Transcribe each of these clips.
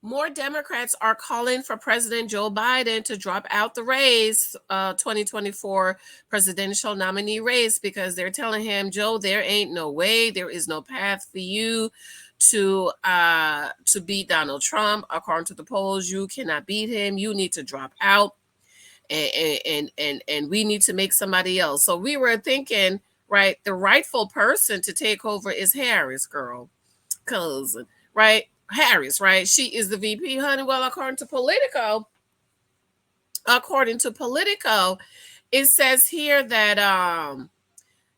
More Democrats are calling for President Joe Biden to drop out the race, 2024 presidential nominee race, because they're telling him, Joe, there ain't no way, there is no path for you to beat Donald Trump. According to the polls, you cannot beat him. You need to drop out, and we need to make somebody else. So we were thinking, right, the rightful person to take over is Harris, girl, cousin, right? Harris, right? She is the VP, honey. Well, according to Politico, it says here that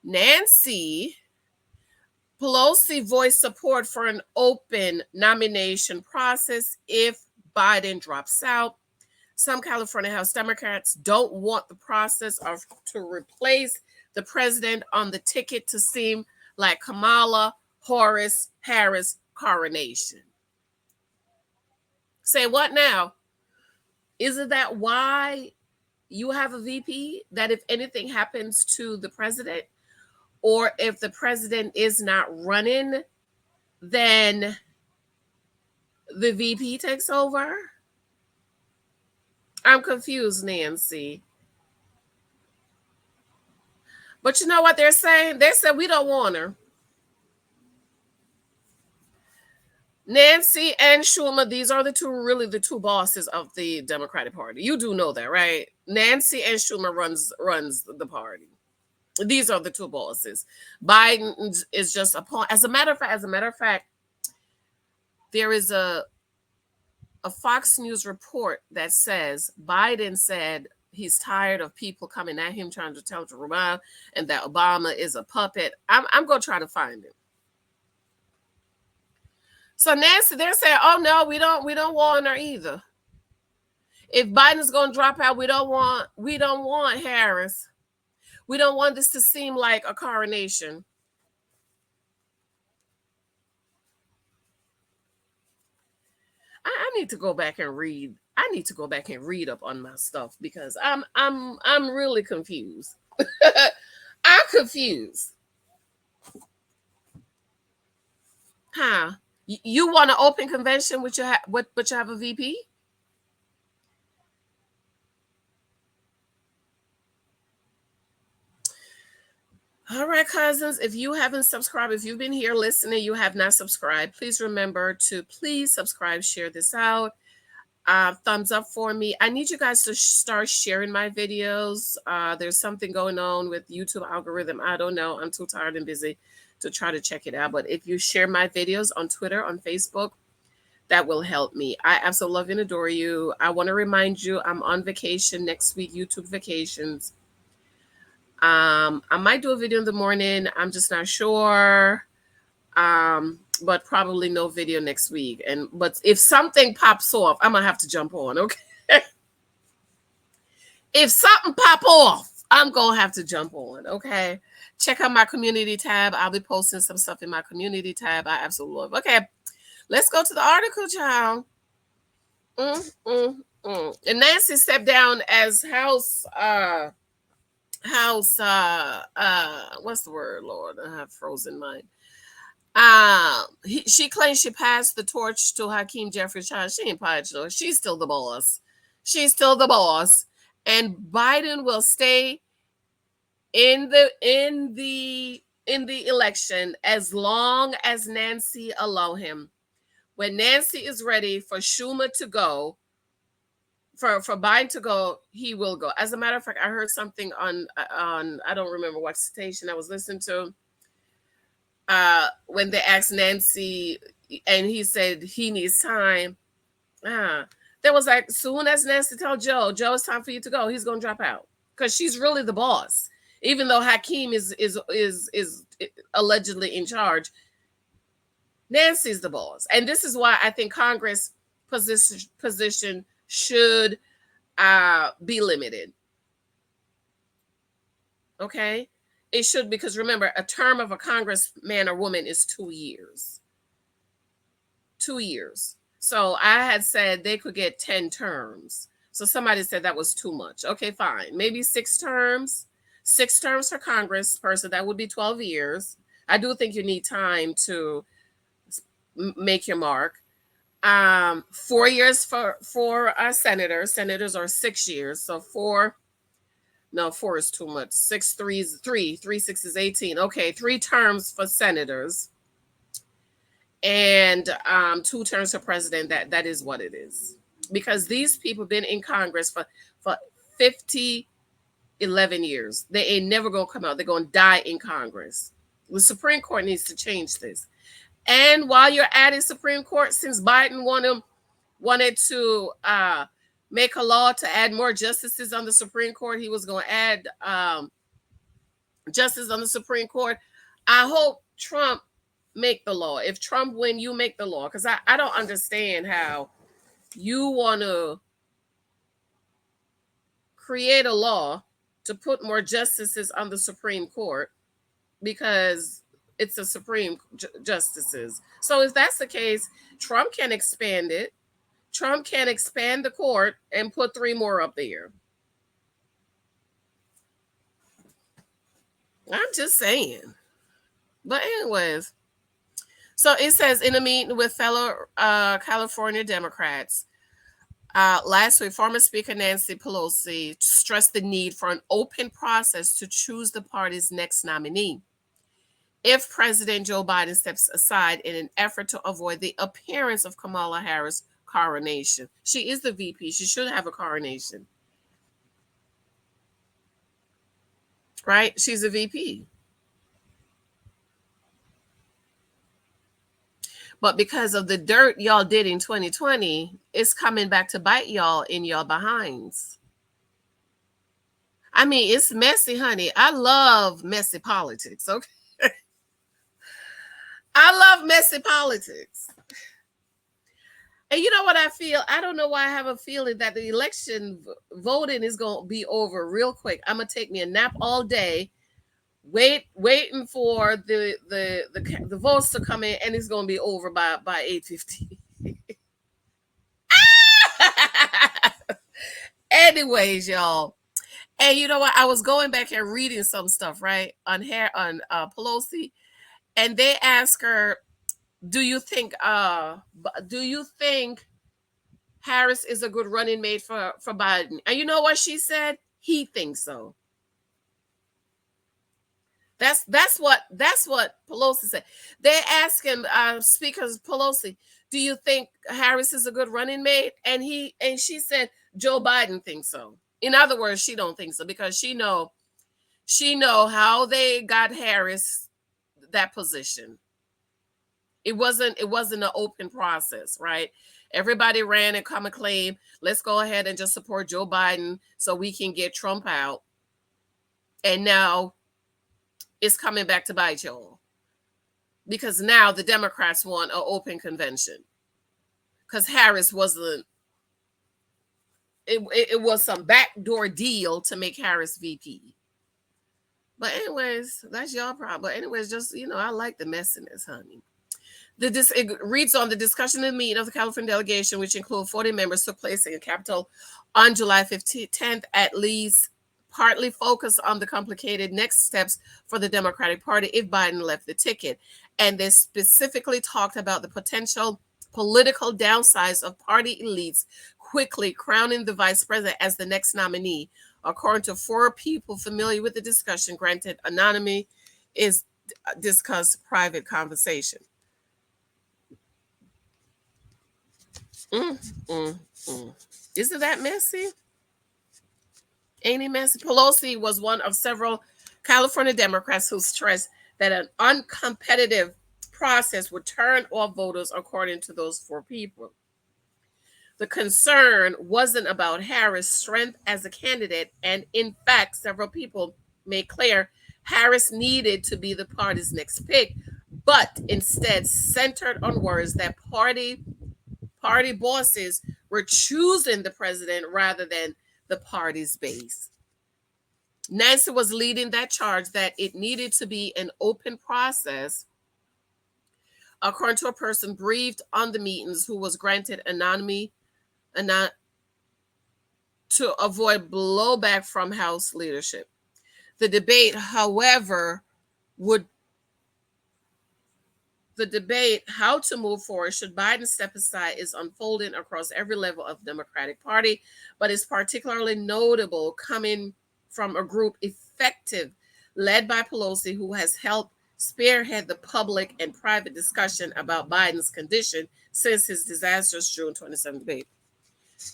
Nancy Pelosi voiced support for an open nomination process if Biden drops out. Some California House Democrats don't want the process to replace the president on the ticket to seem like Kamala Harris coronation. Say what now? Isn't that why you have a VP? That if anything happens to the president, or if the president is not running, then the VP takes over? I'm confused, Nancy. But you know what they're saying? They said we don't want her. Nancy and Schumer, these are the two bosses of the Democratic Party. You do know that, right? Nancy and Schumer runs the party. These are the two bosses. Biden is just a pawn. As a matter of fact, there is a Fox News report that says Biden said he's tired of people coming at him trying to tell him to revive, and that Obama is a puppet. I'm going to try to find it. So Nancy, they're saying, oh no, we don't want her either. If Biden's going to drop out, we don't want Harris. We don't want this to seem like a coronation. I need to go back and read. I need to go back and read up on my stuff because I'm really confused. I'm confused. Huh? You want an open convention with but you have a VP? All right, cousins, if you haven't subscribed, if you've been here listening, you have not subscribed, please remember to please subscribe, share this out. Thumbs up for me. I need you guys to start sharing my videos. There's something going on with YouTube algorithm. I don't know. I'm too tired and busy to try to check it out. But if you share my videos on Twitter, on Facebook, that will help me. I absolutely love and adore you. I want to remind you I'm on vacation next week, YouTube vacations. I might do a video in the morning. I'm just not sure. But probably no video next week. But if something pops off, I'm gonna have to jump on, okay? If something pop off, I'm gonna have to jump on, okay? Check out my community tab. I'll be posting some stuff in my community tab. I absolutely love. Okay, let's go to the article, child. And Nancy stepped down as what's the word, Lord? I have frozen mind. She claims she passed the torch to Hakeem Jeffries. She ain't passed no. She's still the boss. She's still the boss, and Biden will stay in the election as long as Nancy allow him. When Nancy is ready for Schumer to go, for Biden to go, he will go. As a matter of fact, I heard something on I don't remember what station I was listening to. When they asked Nancy, and he said he needs time. There was like, soon as Nancy told Joe, it's time for you to go, he's gonna drop out because she's really the boss. Even though Hakeem is allegedly in charge, Nancy's the boss, and this is why I think Congress position should be limited. Okay. It should, because remember, a term of a congressman or woman is 2 years. 2 years. So I had said they could get 10 terms. So somebody said that was too much. Okay, fine. Maybe 6 terms. 6 terms for congressperson. That would be 12 years. I do think you need time to make your mark. 4 years for senators. Senators are 6 years. So four. No, four is too much. 6 3 is 3. 3 6 is 18. Okay, 3 terms for senators, and 2 terms for president. That is what it is. Because these people been in Congress for 11 years. They ain't never gonna come out. They're gonna die in Congress. The Supreme Court needs to change this. And while you're at it, Supreme Court, since Biden wanted to make a law to add more justices on the Supreme Court, he was going to add justice on the Supreme Court. I hope Trump make the law. If Trump win, you make the law, because I don't understand how you want to create a law to put more justices on the Supreme Court because it's a Supreme justices. So if that's the case, Trump can expand it. Trump can expand the court and put 3 more up there. I'm just saying. But anyways, so it says in a meeting with fellow California Democrats, last week, former Speaker Nancy Pelosi stressed the need for an open process to choose the party's next nominee if President Joe Biden steps aside in an effort to avoid the appearance of Kamala Harris' coronation. She is the VP. She should have a coronation. Right? She's a VP. But because of the dirt y'all did in 2020, it's coming back to bite y'all in your behinds. I mean, it's messy, honey. I love messy politics, okay? I love messy politics. And you know what I feel? I don't know why I have a feeling that the election voting is going to be over real quick. I'm going to take me a nap all day, waiting for the votes to come in, and it's going to be over by 8:15. Anyways, y'all. And you know what? I was going back and reading some stuff, right, on Pelosi, and they ask her, do you think Harris is a good running mate for Biden? And you know what she said? He thinks so. That's what Pelosi said. They asked him, Speaker Pelosi, do you think Harris is a good running mate? And she said Joe Biden thinks so. In other words, she don't think so because she know how they got Harris that position. It wasn't an open process, right? Everybody ran and come and claim, let's go ahead and just support Joe Biden so we can get Trump out. And now it's coming back to bite y'all. Because now the Democrats want an open convention. Because Harris wasn't, it was some backdoor deal to make Harris VP. But anyways, that's y'all problem. But anyways, just, I like the messiness, honey. It reads on the discussion and meeting of the California delegation, which include 40 members, took place in the Capitol on July 10th, at least partly focused on the complicated next steps for the Democratic Party if Biden left the ticket. And they specifically talked about the potential political downsides of party elites quickly crowning the vice president as the next nominee. According to 4 people familiar with the discussion, granted anonymity, is discussed private conversation. Isn't that messy? Ain't it messy? Pelosi was one of several California Democrats who stressed that an uncompetitive process would turn off voters, according to those 4 people. The concern wasn't about Harris' strength as a candidate, and in fact, several people made clear Harris needed to be the party's next pick, but instead centered on words that party bosses were choosing the president rather than the party's base. Nancy was leading that charge that it needed to be an open process, according to a person briefed on the meetings who was granted anonymity to avoid blowback from House leadership. The debate, however, would The debate how to move forward, should Biden step aside, is unfolding across every level of the Democratic Party, but is particularly notable coming from a group effective led by Pelosi, who has helped spearhead the public and private discussion about Biden's condition since his disastrous June 27th debate.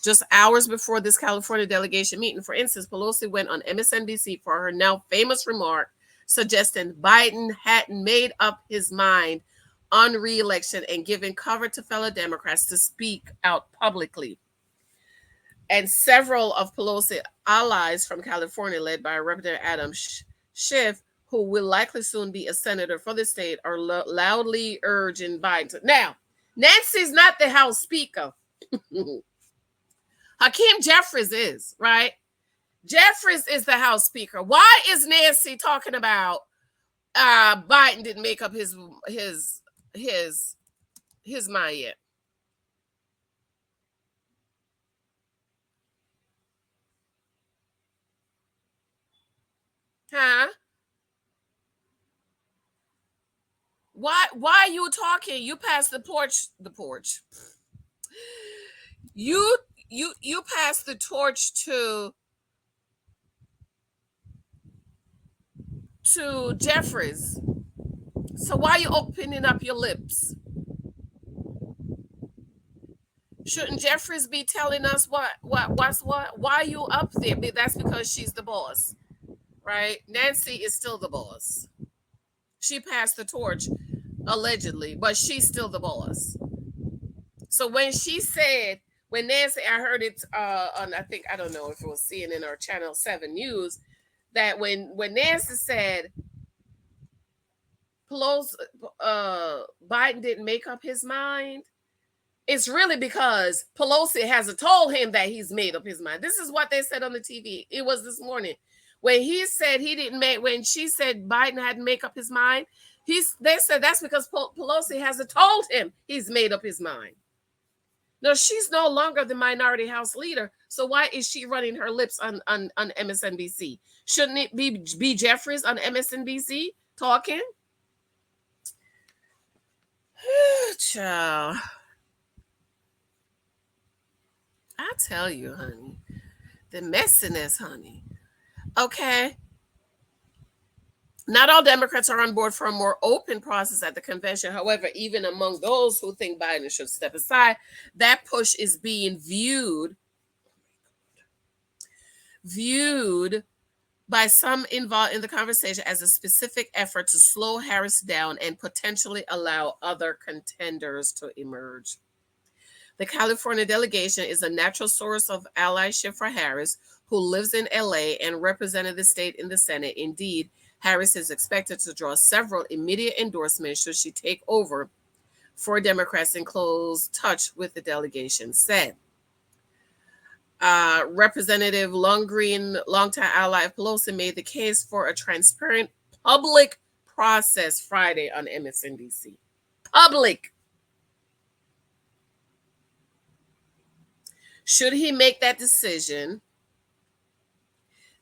Just hours before this California delegation meeting, for instance, Pelosi went on MSNBC for her now famous remark suggesting Biden hadn't made up his mind on re-election and giving cover to fellow Democrats to speak out publicly. And several of Pelosi allies from California, led by Representative Adam Schiff, who will likely soon be a senator for the state, are loudly urging Biden to. Now, Nancy's not the House Speaker. Hakeem Jeffries is, right? Jeffries is the House Speaker. Why is Nancy talking about Biden didn't make up his mind yet? Huh? Why are you talking? You pass the porch. You pass the torch to Jeffries. So why are you opening up your lips? Shouldn't Jeffries be telling us what's what? Why are you up there? That's because she's the boss, right? Nancy is still the boss. She passed the torch, allegedly, but she's still the boss. So when Nancy, I heard it on, I don't know if it was CNN or Channel 7 News, that when Nancy said Pelosi, Biden didn't make up his mind, it's really because Pelosi hasn't told him that he's made up his mind. This is what they said on the TV. It was this morning. When he said when she said Biden hadn't made up his mind, they said that's because Pelosi hasn't told him he's made up his mind. No, she's no longer the minority House leader. So why is she running her lips on MSNBC? Shouldn't it be Jeffries on MSNBC talking? Child. I tell you, honey, the messiness, honey. Okay. Not all Democrats are on board for a more open process at the convention. However, even among those who think Biden should step aside, that push is being viewed by some involved in the conversation as a specific effort to slow Harris down and potentially allow other contenders to emerge. The California delegation is a natural source of allyship for Harris, who lives in LA and represented the state in the Senate. Indeed, Harris is expected to draw several immediate endorsements should she take over for Democrats in close touch with the delegation said. Representative Longgreen, longtime ally of Pelosi, made the case for a transparent public process Friday on MSNBC. Public. Should he make that decision,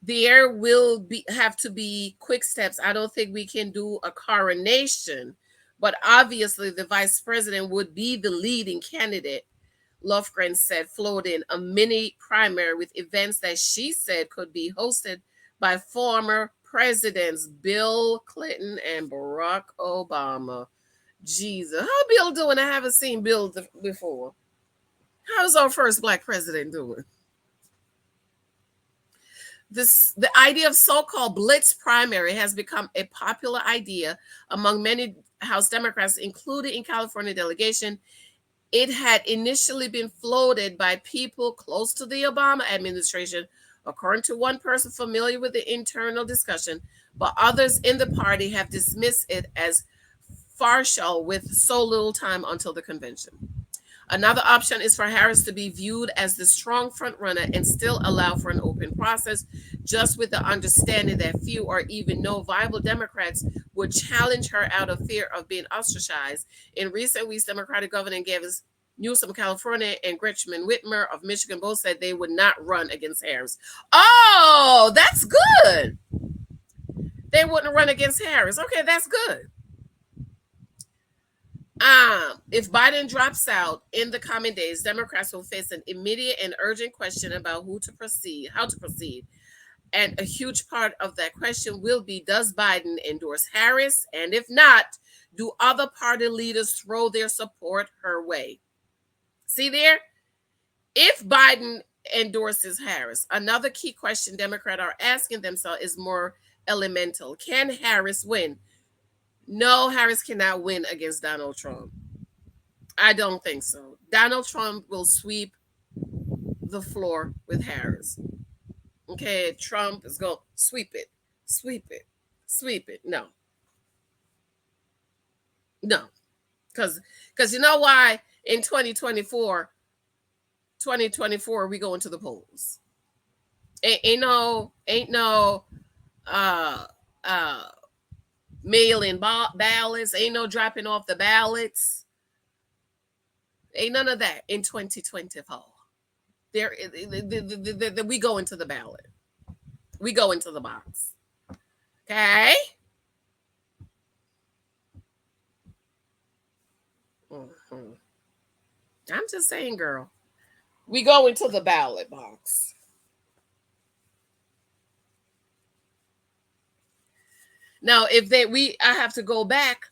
there will have to be quick steps. I don't think we can do a coronation, but obviously the vice president would be the leading candidate, Lofgren said, floating a mini primary with events that she said could be hosted by former presidents Bill Clinton and Barack Obama. Jesus, how Bill doing? I haven't seen Bill before. How's our first black president doing? The idea of so-called blitz primary has become a popular idea among many House Democrats, including in California delegation. It had initially been floated by people close to the Obama administration, according to one person familiar with the internal discussion, but others in the party have dismissed it as farcical with so little time until the convention. Another option is for Harris to be viewed as the strong frontrunner and still allow for an open process, just with the understanding that few or even no viable Democrats would challenge her out of fear of being ostracized. In recent weeks, Democratic Governor Gavin Newsom of California and Gretchen Whitmer of Michigan both said they would not run against Harris. Oh, that's good. They wouldn't run against Harris. Okay, that's good. If Biden drops out in the coming days, Democrats will face an immediate and urgent question about how to proceed. And a huge part of that question will be, does Biden endorse Harris? And if not, do other party leaders throw their support her way? See there? If Biden endorses Harris, another key question Democrats are asking themselves is more elemental. Can Harris win? No, Harris cannot win against Donald Trump. I don't think so. Donald Trump will sweep the floor with Harris. Okay, Trump is going to sweep it, sweep it, sweep it. No, no, because you know why? In 2024, we go into the polls. Ain't no uh uh mail-in ballots. Ain't no dropping off the ballots. Ain't none of that in 2024. There, we go into the ballot. We go into the box. Okay. Mhm. I'm just saying, girl. We go into the ballot box. Now, if I have to go back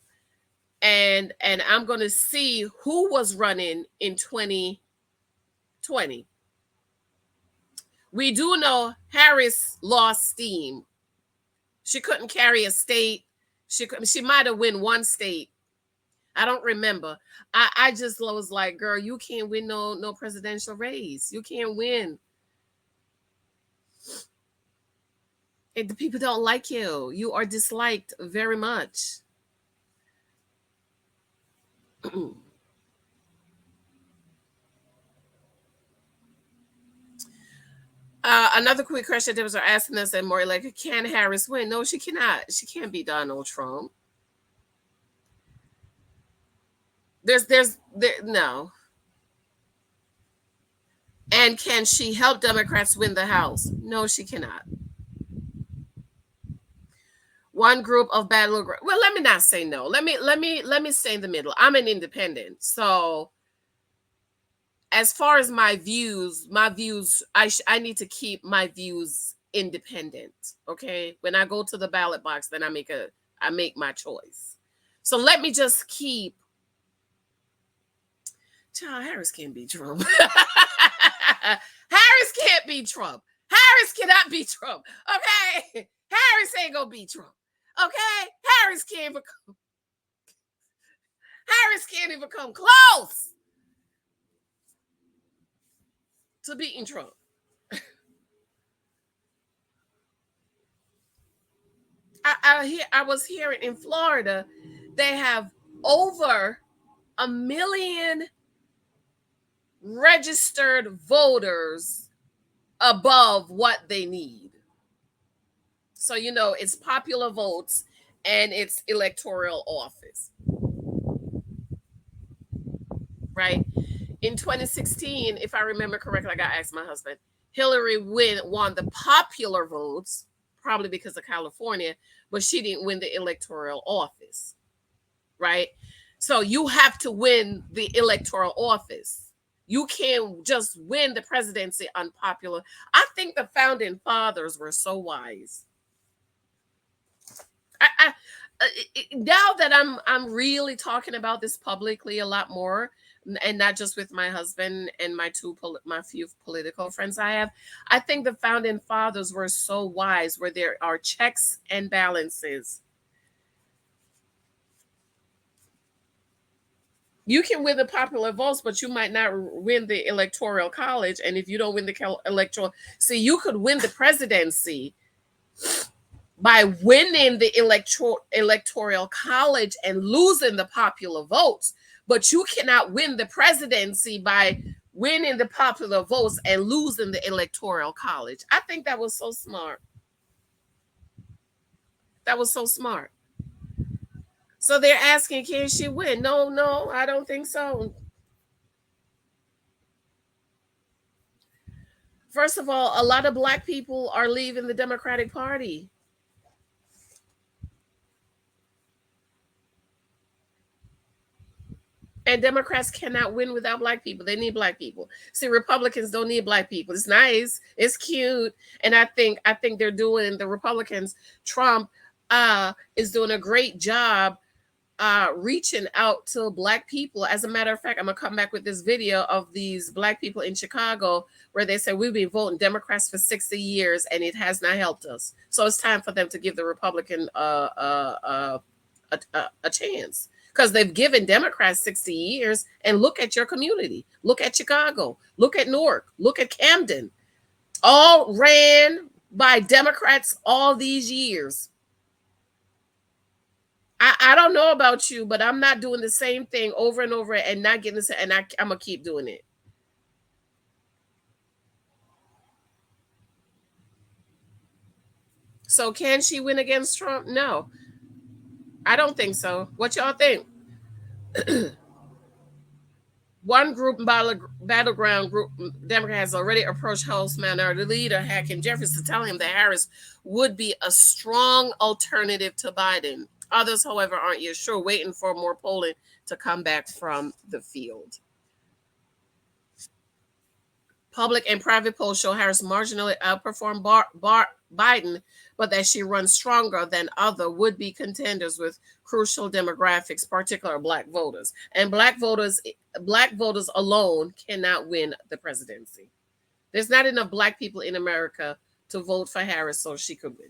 and I'm going to see who was running in 2020. We do know Harris lost steam. She couldn't carry a state. She might have won one state. I don't remember. I just was like, girl, you can't win no presidential race. You can't win. And the people don't like you. You are disliked very much. Another quick question that was asking us, and more like, can Harris win? No, she cannot. She can't be Donald Trump. No. And can she help Democrats win the House? No, she cannot. One group of battleground. Well, let me not say no. Let me stay in the middle. I'm an independent, so as far as my views, I need to keep my views independent. Okay, when I go to the ballot box, then I make my choice. So let me just keep. Child, Harris can't beat Trump. Harris can't beat Trump. Harris cannot beat Trump. Okay, Harris ain't gonna beat Trump. Okay, Harris can't even come close to beating Trump. I was hearing in Florida, they have over 1 million registered voters above what they need. So it's popular votes and it's electoral office, right? In 2016, if I remember correctly, I got asked my husband, Hillary won the popular votes, probably because of California, but she didn't win the electoral office, right? So you have to win the electoral office. You can't just win the presidency unpopular. I think the founding fathers were so wise. Now that I'm really talking about this publicly a lot more, and not just with my husband and my few political friends I think the founding fathers were so wise, where there are checks and balances. You can win the popular votes, but you might not win the electoral college. And if you don't win the electoral, see, you could win the presidency by winning the electoral college and losing the popular votes, but you cannot win the presidency by winning the popular votes and losing the electoral college. I think that was so smart. That was so smart. So they're asking, can she win? No, I don't think so. First of all, a lot of Black people are leaving the Democratic Party. And Democrats cannot win without black people. They need black people. See, Republicans don't need black people. It's nice, it's cute, and I think they're doing, the Republicans. Trump is doing a great job reaching out to black people. As a matter of fact, I'm gonna come back with this video of these black people in Chicago where they say we've been voting Democrats for 60 years and it has not helped us. So it's time for them to give the Republican a chance, because they've given Democrats 60 years. And look at your community. Look at Chicago. Look at Newark. Look at Camden. All ran by Democrats all these years. I don't know about you, but I'm not doing the same thing over and over and not getting this, and I'm gonna keep doing it. So can she win against Trump? No, I don't think so. What y'all think? One group, battleground group, Democrat has already approached House Minority Leader Hakeem Jeffries to tell him that Harris would be a strong alternative to Biden. Others, however, aren't yet sure, waiting for more polling to come back from the field. Public and private polls show Harris marginally outperformed Biden, but that she runs stronger than other would-be contenders with crucial demographics, particularly black voters. And black voters alone cannot win the presidency. There's not enough black people in America to vote for Harris so she could win.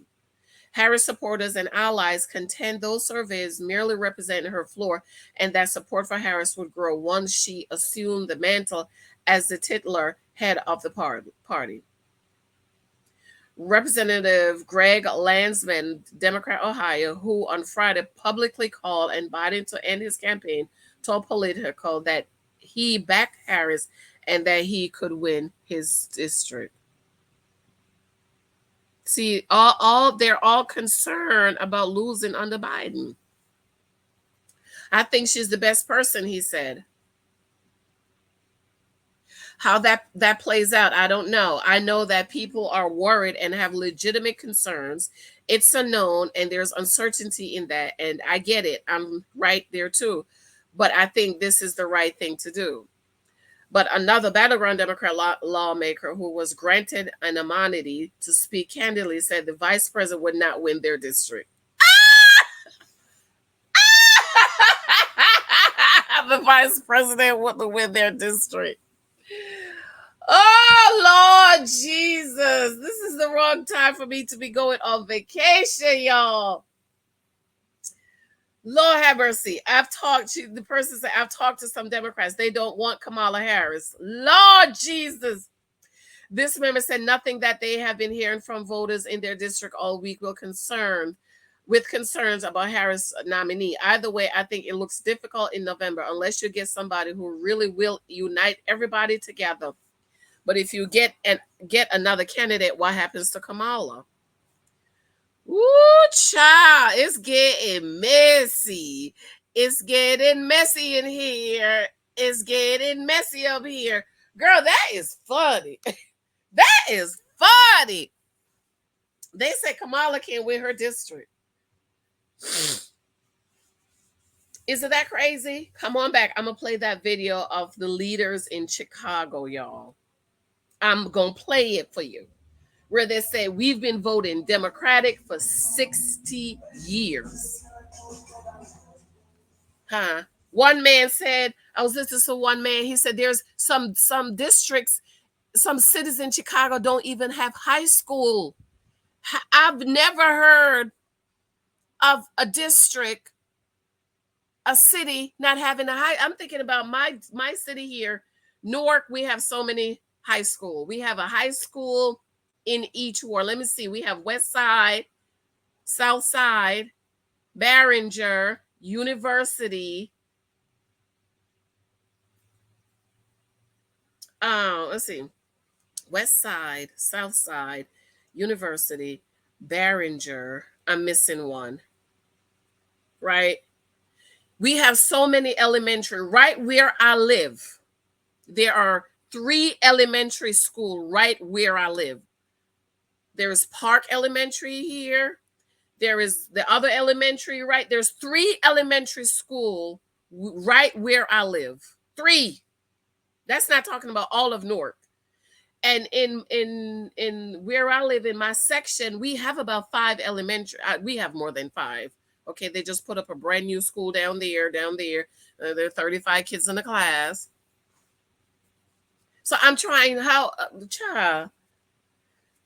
Harris supporters and allies contend those surveys merely representing her floor, and that support for Harris would grow once she assumed the mantle as the titular head of the party. Representative Greg Landsman, Democrat Ohio, who on Friday publicly called on Biden to end his campaign, told Politico that he backed Harris and that he could win his district. See, they're all concerned about losing under Biden. I think she's the best person, he said. How that plays out, I don't know. I know that people are worried and have legitimate concerns. It's a known, and there's uncertainty in that, and I get it. I'm right there too. But I think this is the right thing to do. But another battleground Democrat lawmaker who was granted an immunity to speak candidly said the vice president would not win their district. The vice president wouldn't win their district. Oh, Lord Jesus. This is the wrong time for me to be going on vacation, y'all. Lord have mercy. The person said, I've talked to some Democrats. They don't want Kamala Harris. Lord Jesus. This member said nothing that they have been hearing from voters in their district all week with concerns about Harris' nominee. Either way, I think it looks difficult in November unless you get somebody who really will unite everybody together. But if you get another candidate, what happens to Kamala? Ooh, child, it's getting messy. It's getting messy in here. It's getting messy up here. Girl, that is funny. That is funny. They say Kamala can't win her district. Isn't that crazy? Come on back. I'm going to play that video of the leaders in Chicago, y'all. I'm going to play it for you. Where they say we've been voting Democratic for 60 years. Huh? One man said, I was listening to one man, he said there's some districts, some cities in Chicago don't even have high school. I've never heard of a district, a city not having a high. I'm thinking about my city here, Newark. We have so many high school. We have a high school in each ward. Let me see. We have West Side, South Side, Barringer, University. Let's see. West Side, South Side, University, Barringer. I'm missing one. Right? We have so many elementary. Right where I live, there are 3 elementary schools right where I live. There is Park Elementary here. There is the other elementary, right? There's 3 elementary schools right where I live. 3. That's not talking about all of Newark. And in where I live in my section, we have about 5 elementary. We have more than 5. Okay, they just put up a brand new school down there. There are 35 kids in the class. So I'm trying how child.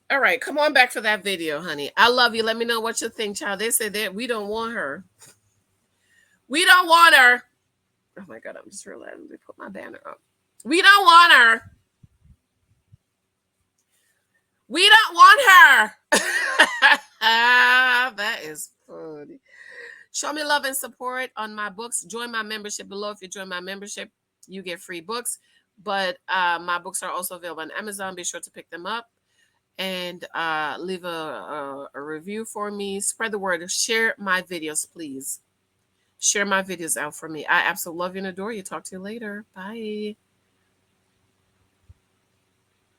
All right, come on back for that video, honey. I love you. Let me know what you think, child. They said that we don't want her. We don't want her. Oh my God, I'm just realizing they put my banner up. We don't want her. We don't want her. That is funny. Show me love and support on my books. Join my membership below. If you join my membership, you get free books. But my books are also available on Amazon. Be sure to pick them up and leave a review for me. Spread the word. Share my videos, please. Share my videos out for me. I absolutely love you and adore you. Talk to you later. Bye.